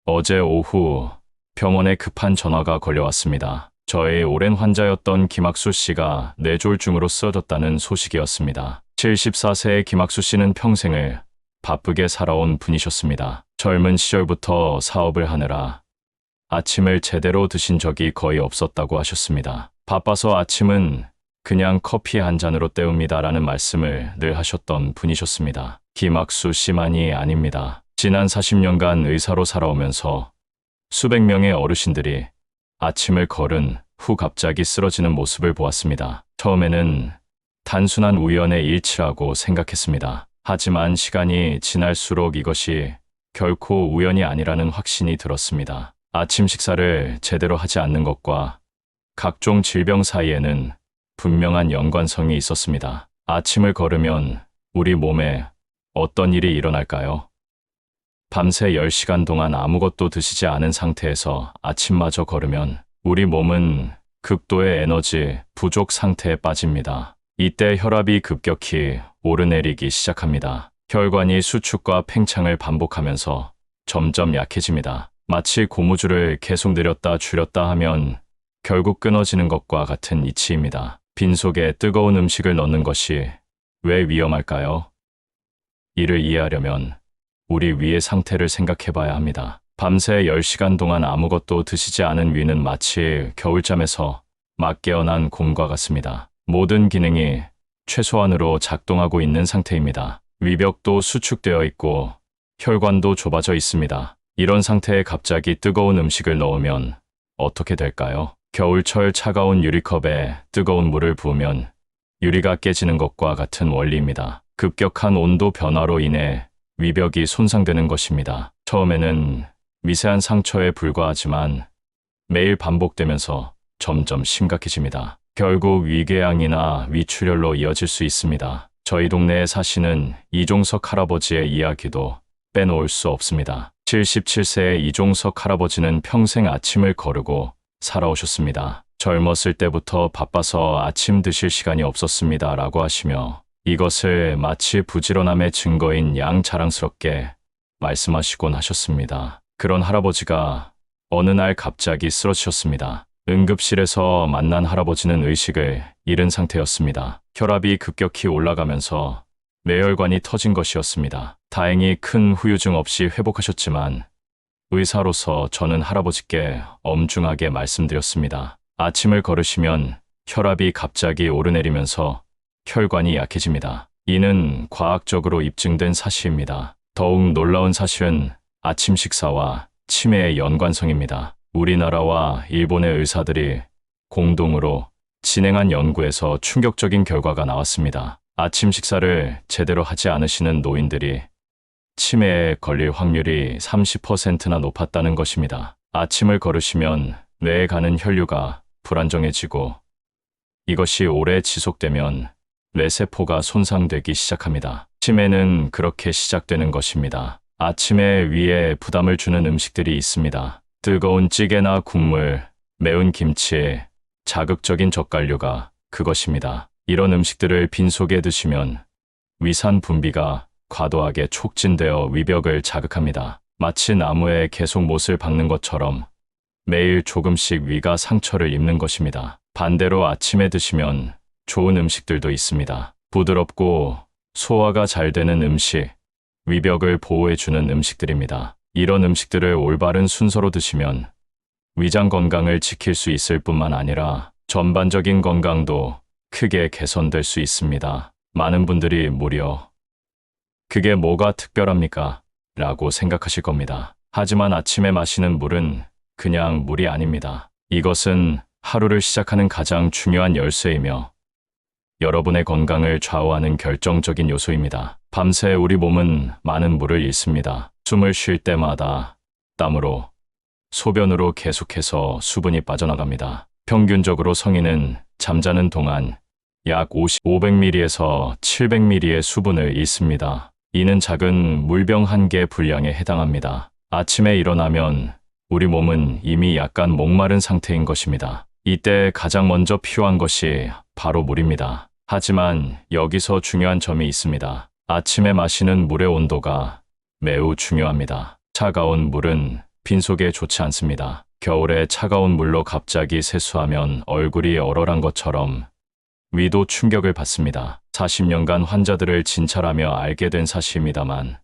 어제 오후 병원에 급한 전화가 걸려왔습니다. 저의 오랜 환자였던 김학수 씨가 뇌졸중으로 쓰러졌다는 소식이었습니다. 74세의 김학수 씨는 평생을 바쁘게 살아온 분이셨습니다. 젊은 시절부터 사업을 하느라 아침을 제대로 드신 적이 거의 없었다고 하셨습니다. 바빠서 아침은 그냥 커피 한 잔으로 때웁니다라는 말씀을 늘 하셨던 분이셨습니다. 김학수 씨만이 아닙니다. 지난 40년간 의사로 살아오면서 수백 명의 어르신들이 아침을 걸은 후 갑자기 쓰러지는 모습을 보았습니다. 처음에는 단순한 우연의 일치라고 생각했습니다. 하지만 시간이 지날수록 이것이 결코 우연이 아니라는 확신이 들었습니다. 아침 식사를 제대로 하지 않는 것과 각종 질병 사이에는 분명한 연관성이 있었습니다. 아침을 걸으면 우리 몸에 어떤 일이 일어날까요? 밤새 10시간 동안 아무것도 드시지 않은 상태에서 아침마저 걸으면 우리 몸은 극도의 에너지 부족 상태에 빠집니다. 이때 혈압이 급격히 오르내리기 시작합니다. 혈관이 수축과 팽창을 반복하면서 점점 약해집니다. 마치 고무줄을 계속 늘렸다 줄였다 하면 결국 끊어지는 것과 같은 이치입니다. 빈속에 뜨거운 음식을 넣는 것이 왜 위험할까요? 이를 이해하려면 우리 위의 상태를 생각해 봐야 합니다. 밤새 10시간 동안 아무것도 드시지 않은 위는 마치 겨울잠에서 막 깨어난 곰과 같습니다. 모든 기능이 최소한으로 작동하고 있는 상태입니다. 위벽도 수축되어 있고 혈관도 좁아져 있습니다. 이런 상태에 갑자기 뜨거운 음식을 넣으면 어떻게 될까요? 겨울철 차가운 유리컵에 뜨거운 물을 부으면 유리가 깨지는 것과 같은 원리입니다. 급격한 온도 변화로 인해 위벽이 손상되는 것입니다. 처음에는 미세한 상처에 불과하지만 매일 반복되면서 점점 심각해집니다. 결국 위궤양이나 위출혈로 이어질 수 있습니다. 저희 동네에 사시는 이종석 할아버지의 이야기도 빼놓을 수 없습니다. 77세의 이종석 할아버지는 평생 아침을 거르고 살아오셨습니다. 젊었을 때부터 바빠서 아침 드실 시간이 없었습니다. 라고 하시며 이것을 마치 부지런함의 증거인 양 자랑스럽게 말씀하시곤 하셨습니다. 그런 할아버지가 어느 날 갑자기 쓰러지셨습니다. 응급실에서 만난 할아버지는 의식을 잃은 상태였습니다. 혈압이 급격히 올라가면서 뇌혈관이 터진 것이었습니다. 다행히 큰 후유증 없이 회복하셨지만 의사로서 저는 할아버지께 엄중하게 말씀드렸습니다. 아침을 걸으시면 혈압이 갑자기 오르내리면서 혈관이 약해집니다. 이는 과학적으로 입증된 사실입니다. 더욱 놀라운 사실은 아침 식사와 치매의 연관성입니다. 우리나라와 일본의 의사들이 공동으로 진행한 연구에서 충격적인 결과가 나왔습니다. 아침 식사를 제대로 하지 않으시는 노인들이 치매에 걸릴 확률이 30%나 높았다는 것입니다. 아침을 걸으시면 뇌에 가는 혈류가 불안정해지고 이것이 오래 지속되면 뇌세포가 손상되기 시작합니다. 치매는 그렇게 시작되는 것입니다. 아침에 위에 부담을 주는 음식들이 있습니다. 뜨거운 찌개나 국물, 매운 김치, 자극적인 젓갈류가 그것입니다. 이런 음식들을 빈속에 드시면 위산 분비가 과도하게 촉진되어 위벽을 자극합니다. 마치 나무에 계속 못을 박는 것처럼 매일 조금씩 위가 상처를 입는 것입니다. 반대로 아침에 드시면 좋은 음식들도 있습니다. 부드럽고 소화가 잘 되는 음식, 위벽을 보호해주는 음식들입니다. 이런 음식들을 올바른 순서로 드시면 위장 건강을 지킬 수 있을 뿐만 아니라 전반적인 건강도 크게 개선될 수 있습니다. 많은 분들이 무려 그게 뭐가 특별합니까? 라고 생각하실 겁니다. 하지만 아침에 마시는 물은 그냥 물이 아닙니다. 이것은 하루를 시작하는 가장 중요한 열쇠이며 여러분의 건강을 좌우하는 결정적인 요소입니다. 밤새 우리 몸은 많은 물을 잃습니다. 숨을 쉴 때마다 땀으로, 소변으로 계속해서 수분이 빠져나갑니다. 평균적으로 성인은 잠자는 동안 약 500ml에서 700ml의 수분을 잃습니다. 이는 작은 물병 한 개 분량에 해당합니다. 아침에 일어나면 우리 몸은 이미 약간 목마른 상태인 것입니다. 이때 가장 먼저 필요한 것이 바로 물입니다. 하지만 여기서 중요한 점이 있습니다. 아침에 마시는 물의 온도가 매우 중요합니다. 차가운 물은 빈속에 좋지 않습니다. 겨울에 차가운 물로 갑자기 세수하면 얼굴이 얼얼한 것처럼 위도 충격을 받습니다. 40년간 환자들을 진찰하며 알게 된 사실입니다만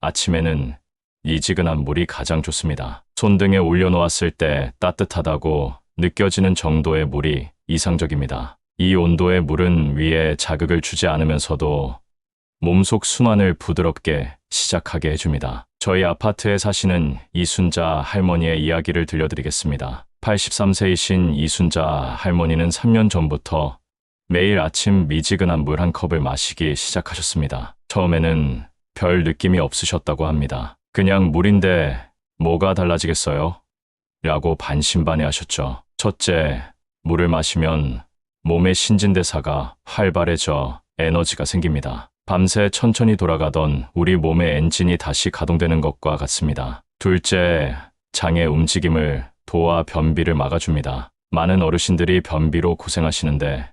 아침에는 미지근한 물이 가장 좋습니다. 손등에 올려놓았을 때 따뜻하다고 느껴지는 정도의 물이 이상적입니다. 이 온도의 물은 위에 자극을 주지 않으면서도 몸속 순환을 부드럽게 시작하게 해줍니다. 저희 아파트에 사시는 이순자 할머니의 이야기를 들려드리겠습니다. 83세이신 이순자 할머니는 3년 전부터 매일 아침 미지근한 물 한 컵을 마시기 시작하셨습니다. 처음에는 별 느낌이 없으셨다고 합니다. 그냥 물인데 뭐가 달라지겠어요? 라고 반신반의하셨죠. 첫째, 물을 마시면 몸의 신진대사가 활발해져 에너지가 생깁니다. 밤새 천천히 돌아가던 우리 몸의 엔진이 다시 가동되는 것과 같습니다. 둘째, 장의 움직임을 도와 변비를 막아줍니다. 많은 어르신들이 변비로 고생하시는데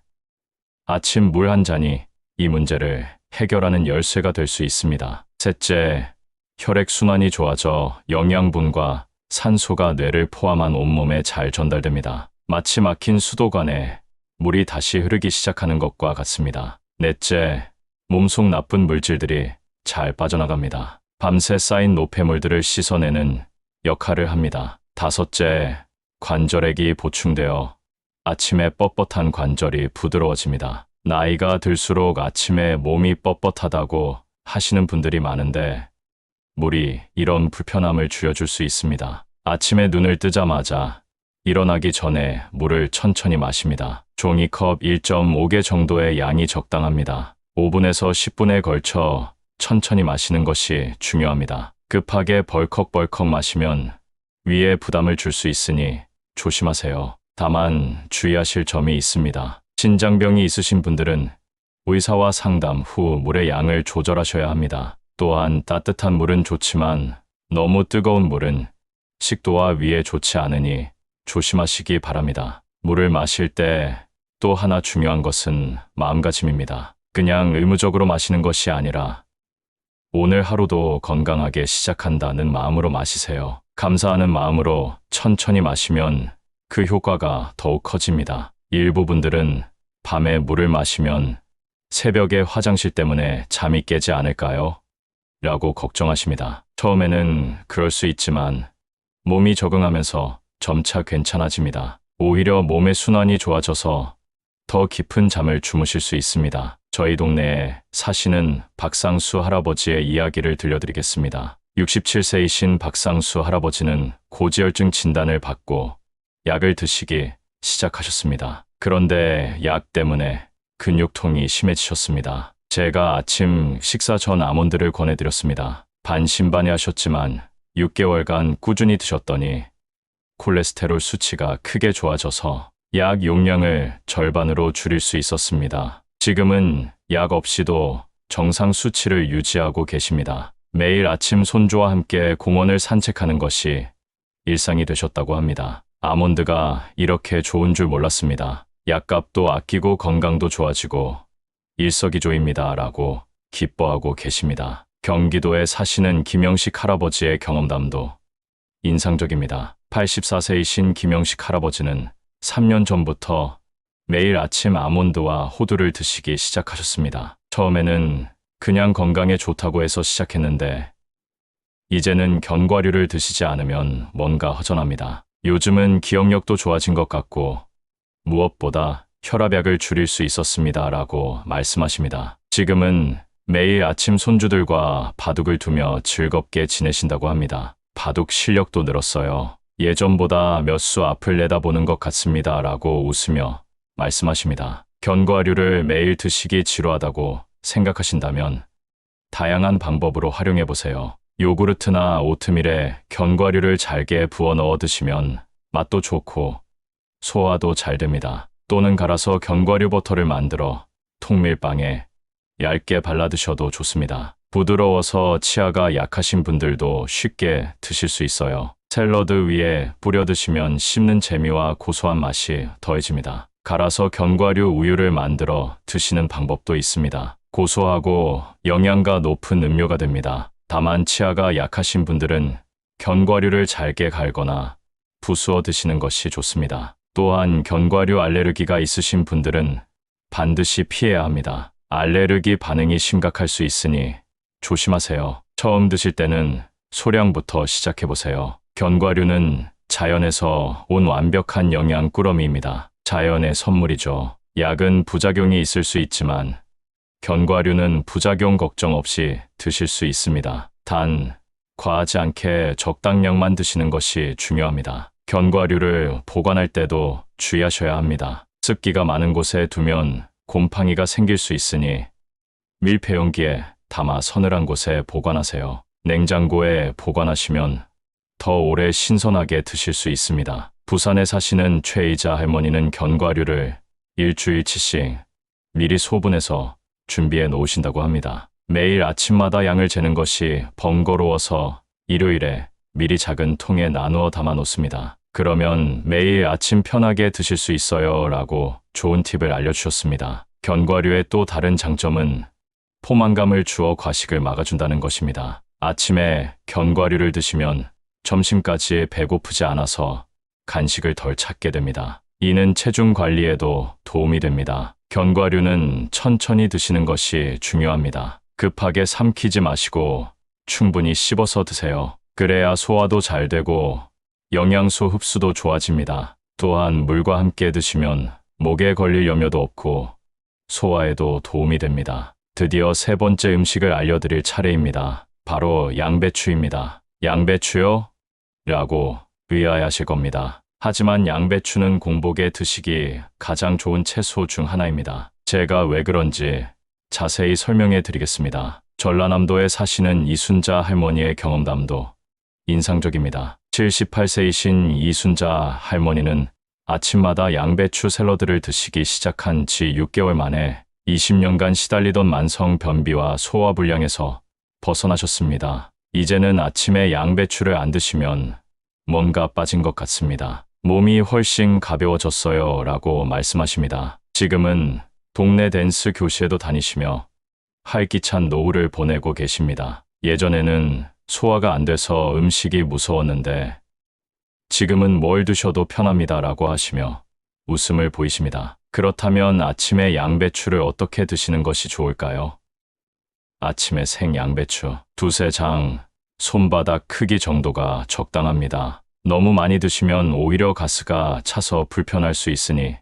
아침 물 한 잔이 이 문제를 해결하는 열쇠가 될 수 있습니다. 셋째, 혈액순환이 좋아져 영양분과 산소가 뇌를 포함한 온몸에 잘 전달됩니다. 마치 막힌 수도관에 물이 다시 흐르기 시작하는 것과 같습니다. 넷째, 몸속 나쁜 물질들이 잘 빠져나갑니다. 밤새 쌓인 노폐물들을 씻어내는 역할을 합니다. 다섯째, 관절액이 보충되어 아침에 뻣뻣한 관절이 부드러워집니다. 나이가 들수록 아침에 몸이 뻣뻣하다고 하시는 분들이 많은데 물이 이런 불편함을 줄여줄 수 있습니다. 아침에 눈을 뜨자마자 일어나기 전에 물을 천천히 마십니다. 종이컵 1.5개 정도의 양이 적당합니다. 5분에서 10분에 걸쳐 천천히 마시는 것이 중요합니다. 급하게 벌컥벌컥 마시면 위에 부담을 줄 수 있으니 조심하세요. 다만 주의하실 점이 있습니다. 신장병이 있으신 분들은 의사와 상담 후 물의 양을 조절하셔야 합니다. 또한 따뜻한 물은 좋지만 너무 뜨거운 물은 식도와 위에 좋지 않으니 조심하시기 바랍니다. 물을 마실 때 또 하나 중요한 것은 마음가짐입니다. 그냥 의무적으로 마시는 것이 아니라 오늘 하루도 건강하게 시작한다는 마음으로 마시세요. 감사하는 마음으로 천천히 마시면 그 효과가 더욱 커집니다. 일부 분들은 밤에 물을 마시면 새벽에 화장실 때문에 잠이 깨지 않을까요? 라고 걱정하십니다. 처음에는 그럴 수 있지만 몸이 적응하면서 점차 괜찮아집니다. 오히려 몸의 순환이 좋아져서 더 깊은 잠을 주무실 수 있습니다. 저희 동네에 사시는 박상수 할아버지의 이야기를 들려드리겠습니다. 67세이신 박상수 할아버지는 고지혈증 진단을 받고 약을 드시기 시작하셨습니다. 그런데 약 때문에 근육통이 심해지셨습니다. 제가 아침 식사 전 아몬드를 권해드렸습니다. 반신반의하셨지만 6개월간 꾸준히 드셨더니 콜레스테롤 수치가 크게 좋아져서 약 용량을 절반으로 줄일 수 있었습니다. 지금은 약 없이도 정상 수치를 유지하고 계십니다. 매일 아침 손주와 함께 공원을 산책하는 것이 일상이 되셨다고 합니다. 아몬드가 이렇게 좋은 줄 몰랐습니다. 약값도 아끼고 건강도 좋아지고 일석이조입니다. 라고 기뻐하고 계십니다. 경기도에 사시는 김영식 할아버지의 경험담도 인상적입니다. 84세이신 김영식 할아버지는 3년 전부터 매일 아침 아몬드와 호두를 드시기 시작하셨습니다. 처음에는 그냥 건강에 좋다고 해서 시작했는데 이제는 견과류를 드시지 않으면 뭔가 허전합니다. 요즘은 기억력도 좋아진 것 같고 무엇보다 혈압약을 줄일 수 있었습니다. 라고 말씀하십니다. 지금은 매일 아침 손주들과 바둑을 두며 즐겁게 지내신다고 합니다. 바둑 실력도 늘었어요. 예전보다 몇 수 앞을 내다보는 것 같습니다. 라고 웃으며 말씀하십니다. 견과류를 매일 드시기 지루하다고 생각하신다면 다양한 방법으로 활용해 보세요. 요구르트나 오트밀에 견과류를 잘게 부어 넣어 드시면 맛도 좋고 소화도 잘 됩니다. 또는 갈아서 견과류 버터를 만들어 통밀빵에 얇게 발라 드셔도 좋습니다. 부드러워서 치아가 약하신 분들도 쉽게 드실 수 있어요. 샐러드 위에 뿌려 드시면 씹는 재미와 고소한 맛이 더해집니다. 갈아서 견과류 우유를 만들어 드시는 방법도 있습니다. 고소하고 영양가 높은 음료가 됩니다. 다만 치아가 약하신 분들은 견과류를 잘게 갈거나 부수어 드시는 것이 좋습니다. 또한 견과류 알레르기가 있으신 분들은 반드시 피해야 합니다. 알레르기 반응이 심각할 수 있으니 조심하세요. 처음 드실 때는 소량부터 시작해보세요. 견과류는 자연에서 온 완벽한 영양 꾸러미입니다. 자연의 선물이죠. 약은 부작용이 있을 수 있지만 견과류는 부작용 걱정 없이 드실 수 있습니다. 단, 과하지 않게 적당량만 드시는 것이 중요합니다. 견과류를 보관할 때도 주의하셔야 합니다. 습기가 많은 곳에 두면 곰팡이가 생길 수 있으니 밀폐용기에 담아 서늘한 곳에 보관하세요. 냉장고에 보관하시면 더 오래 신선하게 드실 수 있습니다. 부산에 사시는 최이자 할머니는 견과류를 일주일치씩 미리 소분해서 준비해 놓으신다고 합니다. 매일 아침마다 양을 재는 것이 번거로워서 일요일에 미리 작은 통에 나누어 담아 놓습니다. 그러면 매일 아침 편하게 드실 수 있어요 라고 좋은 팁을 알려주셨습니다. 견과류의 또 다른 장점은 포만감을 주어 과식을 막아준다는 것입니다. 아침에 견과류를 드시면 점심까지 배고프지 않아서 간식을 덜 찾게 됩니다. 이는 체중 관리에도 도움이 됩니다. 견과류는 천천히 드시는 것이 중요합니다. 급하게 삼키지 마시고 충분히 씹어서 드세요. 그래야 소화도 잘 되고 영양소 흡수도 좋아집니다. 또한 물과 함께 드시면 목에 걸릴 염려도 없고 소화에도 도움이 됩니다. 드디어 세 번째 음식을 알려드릴 차례입니다. 바로 양배추입니다. 양배추요? 라고 의아해하실 겁니다. 하지만 양배추는 공복에 드시기 가장 좋은 채소 중 하나입니다. 제가 왜 그런지 자세히 설명해 드리겠습니다. 전라남도에 사시는 이순자 할머니의 경험담도 인상적입니다. 78세이신 이순자 할머니는 아침마다 양배추 샐러드를 드시기 시작한 지 6개월 만에 20년간 시달리던 만성 변비와 소화불량에서 벗어나셨습니다. 이제는 아침에 양배추를 안 드시면 뭔가 빠진 것 같습니다. 몸이 훨씬 가벼워졌어요 라고 말씀하십니다. 지금은 동네 댄스 교실에도 다니시며 활기찬 노후를 보내고 계십니다. 예전에는 소화가 안 돼서 음식이 무서웠는데 지금은 뭘 드셔도 편합니다 라고 하시며 웃음을 보이십니다. 그렇다면 아침에 양배추를 어떻게 드시는 것이 좋을까요? 아침에 생 양배추 두세 장, 손바닥 크기 정도가 적당합니다. 너무 많이 드시면 오히려 가스가 차서 불편할 수 있으니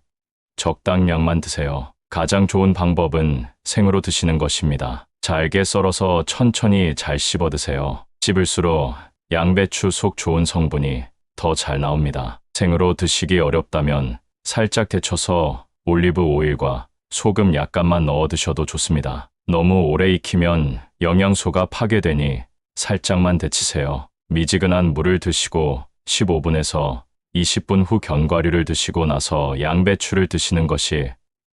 적당량만 드세요. 가장 좋은 방법은 생으로 드시는 것입니다. 잘게 썰어서 천천히 잘 씹어 드세요. 씹을수록 양배추 속 좋은 성분이 더 잘 나옵니다. 생으로 드시기 어렵다면 살짝 데쳐서 올리브 오일과 소금 약간만 넣어 드셔도 좋습니다. 너무 오래 익히면 영양소가 파괴되니 살짝만 데치세요. 미지근한 물을 드시고 15분에서 20분 후 견과류를 드시고 나서 양배추를 드시는 것이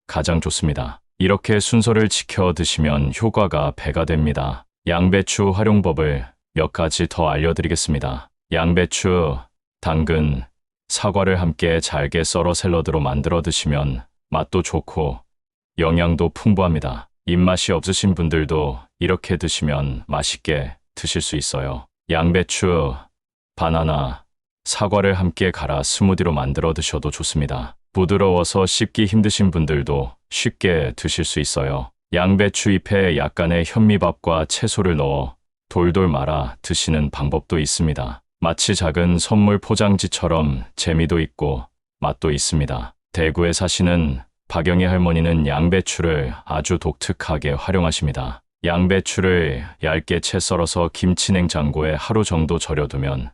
가장 좋습니다. 이렇게 순서를 지켜 드시면 효과가 배가 됩니다. 양배추 활용법을 몇 가지 더 알려드리겠습니다. 양배추, 당근, 사과를 함께 잘게 썰어 샐러드로 만들어 드시면 맛도 좋고 영양도 풍부합니다. 입맛이 없으신 분들도 이렇게 드시면 맛있게 드실 수 있어요. 양배추, 바나나, 사과를 함께 갈아 스무디로 만들어 드셔도 좋습니다. 부드러워서 씹기 힘드신 분들도 쉽게 드실 수 있어요. 양배추 잎에 약간의 현미밥과 채소를 넣어 돌돌 말아 드시는 방법도 있습니다. 마치 작은 선물 포장지처럼 재미도 있고 맛도 있습니다. 대구에 사시는 박영희 할머니는 양배추를 아주 독특하게 활용하십니다. 양배추를 얇게 채 썰어서 김치 냉장고에 하루 정도 절여두면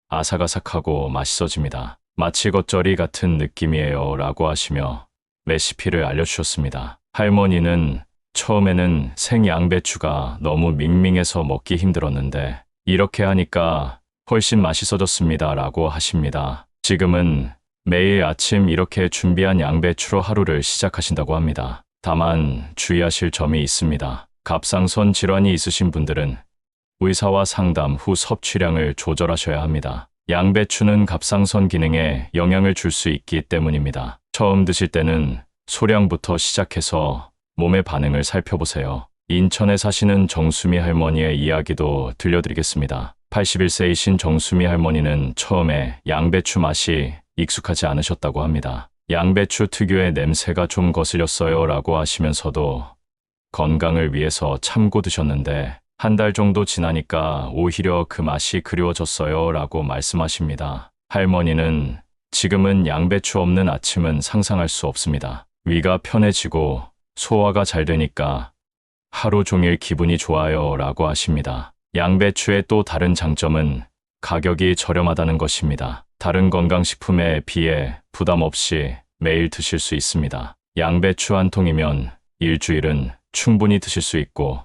아삭아삭하고 맛있어집니다. 마치 겉절이 같은 느낌이에요 라고 하시며 레시피를 알려주셨습니다. 할머니는 처음에는 생 양배추가 너무 밍밍해서 먹기 힘들었는데 이렇게 하니까 훨씬 맛있어졌습니다 라고 하십니다. 지금은 매일 아침 이렇게 준비한 양배추로 하루를 시작하신다고 합니다. 다만 주의하실 점이 있습니다. 갑상선 질환이 있으신 분들은 의사와 상담 후 섭취량을 조절하셔야 합니다. 양배추는 갑상선 기능에 영향을 줄 수 있기 때문입니다. 처음 드실 때는 소량부터 시작해서 몸의 반응을 살펴보세요. 인천에 사시는 정수미 할머니의 이야기도 들려드리겠습니다. 81세이신 정수미 할머니는 처음에 양배추 맛이 익숙하지 않으셨다고 합니다. 양배추 특유의 냄새가 좀 거슬렸어요 라고 하시면서도 건강을 위해서 참고 드셨는데 한 달 정도 지나니까 오히려 그 맛이 그리워졌어요 라고 말씀하십니다. 할머니는 지금은 양배추 없는 아침은 상상할 수 없습니다. 위가 편해지고 소화가 잘 되니까 하루 종일 기분이 좋아요 라고 하십니다. 양배추의 또 다른 장점은 가격이 저렴하다는 것입니다. 다른 건강식품에 비해 부담 없이 매일 드실 수 있습니다. 양배추 한 통이면 일주일은 충분히 드실 수 있고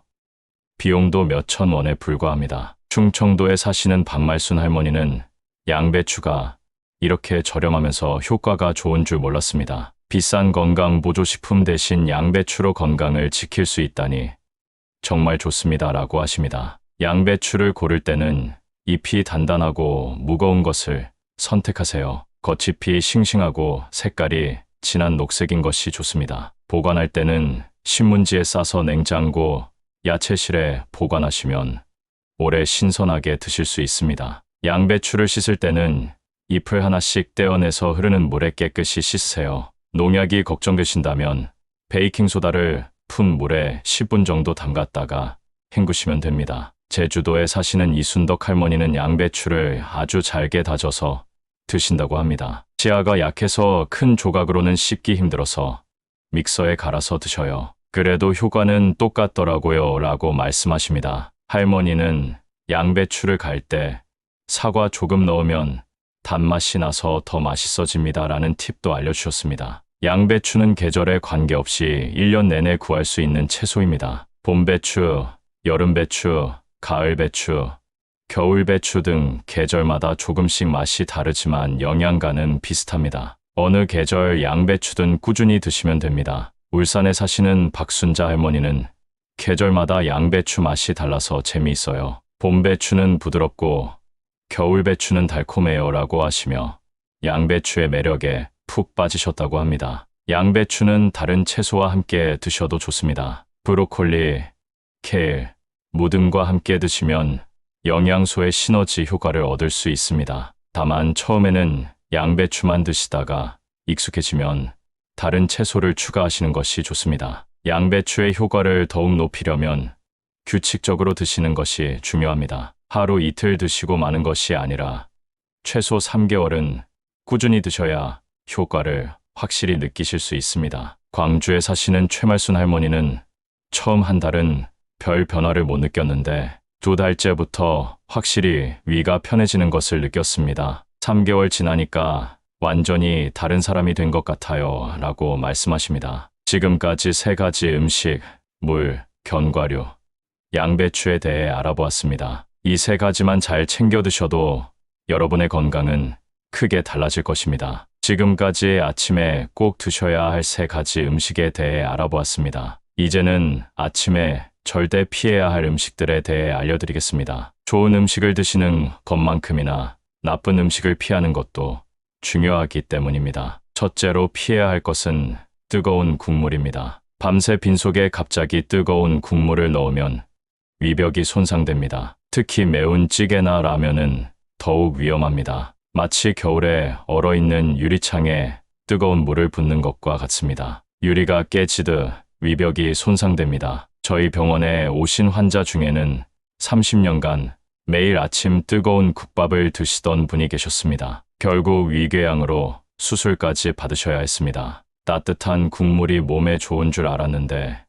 비용도 몇천 원에 불과합니다. 충청도에 사시는 박말순 할머니는 양배추가 이렇게 저렴하면서 효과가 좋은 줄 몰랐습니다. 비싼 건강 보조식품 대신 양배추로 건강을 지킬 수 있다니 정말 좋습니다 라고 하십니다. 양배추를 고를 때는 잎이 단단하고 무거운 것을 선택하세요. 겉잎이 싱싱하고 색깔이 진한 녹색인 것이 좋습니다. 보관할 때는 신문지에 싸서 냉장고, 야채실에 보관하시면 오래 신선하게 드실 수 있습니다. 양배추를 씻을 때는 잎을 하나씩 떼어내서 흐르는 물에 깨끗이 씻으세요. 농약이 걱정되신다면 베이킹소다를 푼 물에 10분 정도 담갔다가 헹구시면 됩니다. 제주도에 사시는 이순덕 할머니는 양배추를 아주 잘게 다져서 드신다고 합니다. 치아가 약해서 큰 조각으로는 씹기 힘들어서 믹서에 갈아서 드셔요. 그래도 효과는 똑같더라고요 라고 말씀하십니다. 할머니는 양배추를 갈 때 사과 조금 넣으면 단맛이 나서 더 맛있어집니다 라는 팁도 알려주셨습니다. 양배추는 계절에 관계없이 1년 내내 구할 수 있는 채소입니다. 봄배추, 여름배추, 가을배추, 겨울배추 등 계절마다 조금씩 맛이 다르지만 영양가는 비슷합니다. 어느 계절 양배추든 꾸준히 드시면 됩니다. 울산에 사시는 박순자 할머니는 계절마다 양배추 맛이 달라서 재미있어요. 봄배추는 부드럽고 겨울배추는 달콤해요 라고 하시며 양배추의 매력에 푹 빠지셨다고 합니다. 양배추는 다른 채소와 함께 드셔도 좋습니다. 브로콜리, 케일, 무 등과 함께 드시면 영양소의 시너지 효과를 얻을 수 있습니다. 다만 처음에는 양배추만 드시다가 익숙해지면 다른 채소를 추가하시는 것이 좋습니다. 양배추의 효과를 더욱 높이려면 규칙적으로 드시는 것이 중요합니다. 하루 이틀 드시고 마는 것이 아니라 최소 3개월은 꾸준히 드셔야 효과를 확실히 느끼실 수 있습니다. 광주에 사시는 최말순 할머니는 처음 한 달은 별 변화를 못 느꼈는데 2달째부터 확실히 위가 편해지는 것을 느꼈습니다. 3개월 지나니까 완전히 다른 사람이 된 것 같아요 라고 말씀하십니다. 지금까지 3가지 음식, 물, 견과류, 양배추에 대해 알아보았습니다. 이 3가지만 잘 챙겨 드셔도 여러분의 건강은 크게 달라질 것입니다. 지금까지 아침에 꼭 드셔야 할 3가지 음식에 대해 알아보았습니다. 이제는 아침에 절대 피해야 할 음식들에 대해 알려드리겠습니다. 좋은 음식을 드시는 것만큼이나 나쁜 음식을 피하는 것도 중요하기 때문입니다. 첫째로 피해야 할 것은 뜨거운 국물입니다. 밤새 빈속에 갑자기 뜨거운 국물을 넣으면 위벽이 손상됩니다. 특히 매운 찌개나 라면은 더욱 위험합니다. 마치 겨울에 얼어있는 유리창에 뜨거운 물을 붓는 것과 같습니다. 유리가 깨지듯 위벽이 손상됩니다. 저희 병원에 오신 환자 중에는 30년간 매일 아침 뜨거운 국밥을 드시던 분이 계셨습니다. 결국 위궤양으로 수술까지 받으셔야 했습니다. 따뜻한 국물이 몸에 좋은 줄 알았는데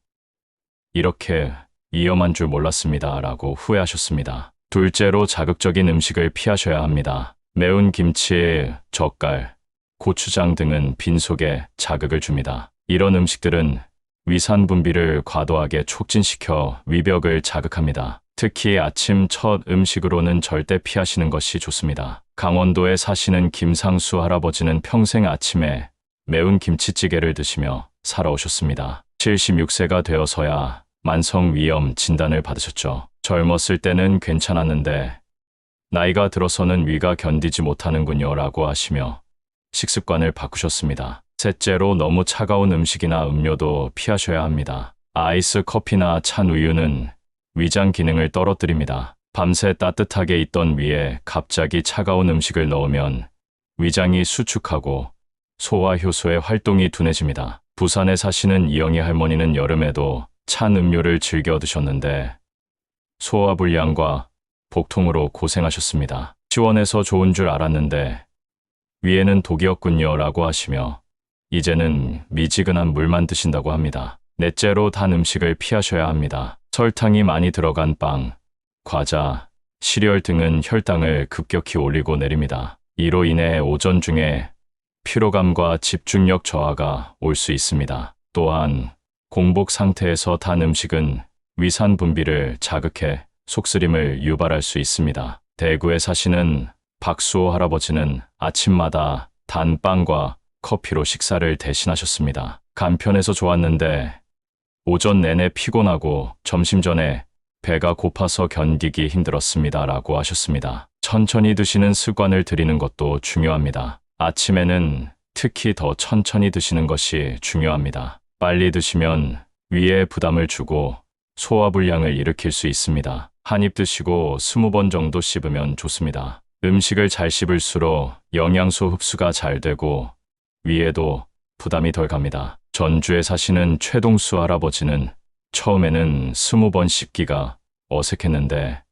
이렇게 위험한 줄 몰랐습니다 라고 후회하셨습니다. 둘째로 자극적인 음식을 피하셔야 합니다. 매운 김치, 젓갈, 고추장 등은 빈속에 자극을 줍니다. 이런 음식들은 위산 분비를 과도하게 촉진시켜 위벽을 자극합니다. 특히 아침 첫 음식으로는 절대 피하시는 것이 좋습니다. 강원도에 사시는 김상수 할아버지는 평생 아침에 매운 김치찌개를 드시며 살아오셨습니다. 76세가 되어서야 만성위염 진단을 받으셨죠. 젊었을 때는 괜찮았는데 나이가 들어서는 위가 견디지 못하는군요 라고 하시며 식습관을 바꾸셨습니다. 셋째로 너무 차가운 음식이나 음료도 피하셔야 합니다. 아이스 커피나 찬 우유는 위장 기능을 떨어뜨립니다. 밤새 따뜻하게 있던 위에 갑자기 차가운 음식을 넣으면 위장이 수축하고 소화 효소의 활동이 둔해집니다. 부산에 사시는 이영희 할머니는 여름에도 찬 음료를 즐겨 드셨는데 소화불량과 복통으로 고생하셨습니다. 시원해서 좋은 줄 알았는데 위에는 독이었군요 라고 하시며 이제는 미지근한 물만 드신다고 합니다. 넷째로 단 음식을 피하셔야 합니다. 설탕이 많이 들어간 빵, 과자, 시리얼 등은 혈당을 급격히 올리고 내립니다. 이로 인해 오전 중에 피로감과 집중력 저하가 올 수 있습니다. 또한 공복 상태에서 단 음식은 위산 분비를 자극해 속쓰림을 유발할 수 있습니다. 대구에 사시는 박수호 할아버지는 아침마다 단 빵과 커피로 식사를 대신하셨습니다. 간편해서 좋았는데 오전 내내 피곤하고 점심 전에 배가 고파서 견디기 힘들었습니다. 라고 하셨습니다. 천천히 드시는 습관을 들이는 것도 중요합니다. 아침에는 특히 더 천천히 드시는 것이 중요합니다. 빨리 드시면 위에 부담을 주고 소화불량을 일으킬 수 있습니다. 한 입 드시고 20번 정도 씹으면 좋습니다. 음식을 잘 씹을수록 영양소 흡수가 잘 되고 위에도 부담이 덜 갑니다. 전주에 사시는 최동수 할아버지는 처음에는 20번 씹기가 어색했는데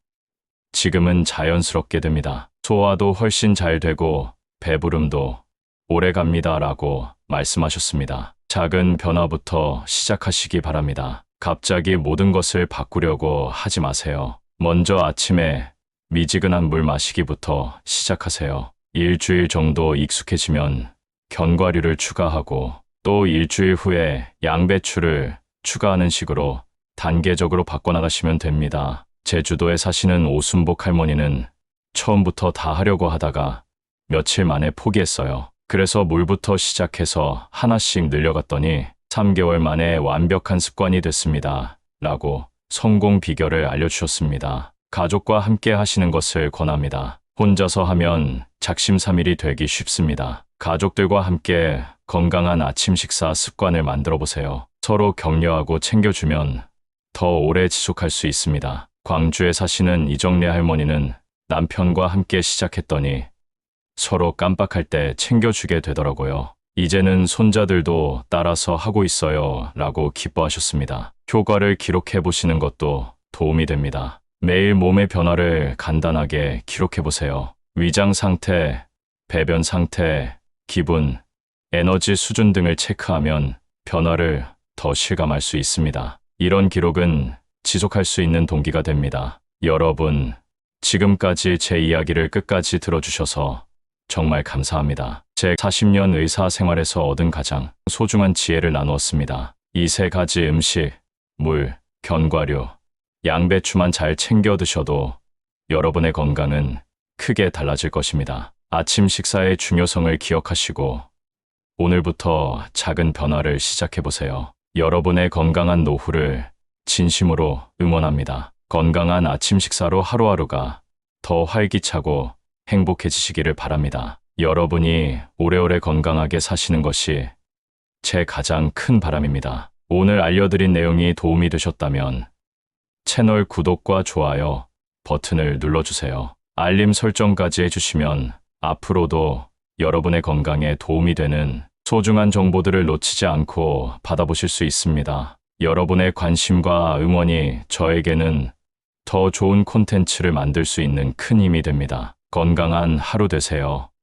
지금은 자연스럽게 됩니다. 소화도 훨씬 잘 되고 배부름도 오래 갑니다. 라고 말씀하셨습니다. 작은 변화부터 시작하시기 바랍니다. 갑자기 모든 것을 바꾸려고 하지 마세요. 먼저 아침에 미지근한 물 마시기부터 시작하세요. 일주일 정도 익숙해지면 견과류를 추가하고 또 일주일 후에 양배추를 추가하는 식으로 단계적으로 바꿔나가시면 됩니다. 제주도에 사시는 오순복 할머니는 처음부터 다 하려고 하다가 며칠 만에 포기했어요. 그래서 물부터 시작해서 하나씩 늘려갔더니 3개월 만에 완벽한 습관이 됐습니다. 라고 성공 비결을 알려주셨습니다. 가족과 함께 하시는 것을 권합니다. 혼자서 하면 작심삼일이 되기 쉽습니다. 가족들과 함께 건강한 아침 식사 습관을 만들어 보세요. 서로 격려하고 챙겨주면 더 오래 지속할 수 있습니다. 광주에 사시는 이정래 할머니는 남편과 함께 시작했더니 서로 깜빡할 때 챙겨주게 되더라고요. 이제는 손자들도 따라서 하고 있어요. 라고 기뻐하셨습니다. 효과를 기록해 보시는 것도 도움이 됩니다. 매일 몸의 변화를 간단하게 기록해 보세요. 위장 상태, 배변 상태, 기분, 에너지 수준 등을 체크하면 변화를 더 실감할 수 있습니다. 이런 기록은 지속할 수 있는 동기가 됩니다. 여러분, 지금까지 제 이야기를 끝까지 들어주셔서 정말 감사합니다. 제 40년 의사 생활에서 얻은 가장 소중한 지혜를 나누었습니다. 이 3가지 음식, 물, 견과류, 양배추만 잘 챙겨 드셔도 여러분의 건강은 크게 달라질 것입니다. 아침 식사의 중요성을 기억하시고 오늘부터 작은 변화를 시작해보세요. 여러분의 건강한 노후를 진심으로 응원합니다. 건강한 아침 식사로 하루하루가 더 활기차고 행복해지시기를 바랍니다. 여러분이 오래오래 건강하게 사시는 것이 제 가장 큰 바람입니다. 오늘 알려드린 내용이 도움이 되셨다면 채널 구독과 좋아요 버튼을 눌러주세요. 알림 설정까지 해주시면 앞으로도 여러분의 건강에 도움이 되는 소중한 정보들을 놓치지 않고 받아보실 수 있습니다. 여러분의 관심과 응원이 저에게는 더 좋은 콘텐츠를 만들 수 있는 큰 힘이 됩니다. 건강한 하루 되세요.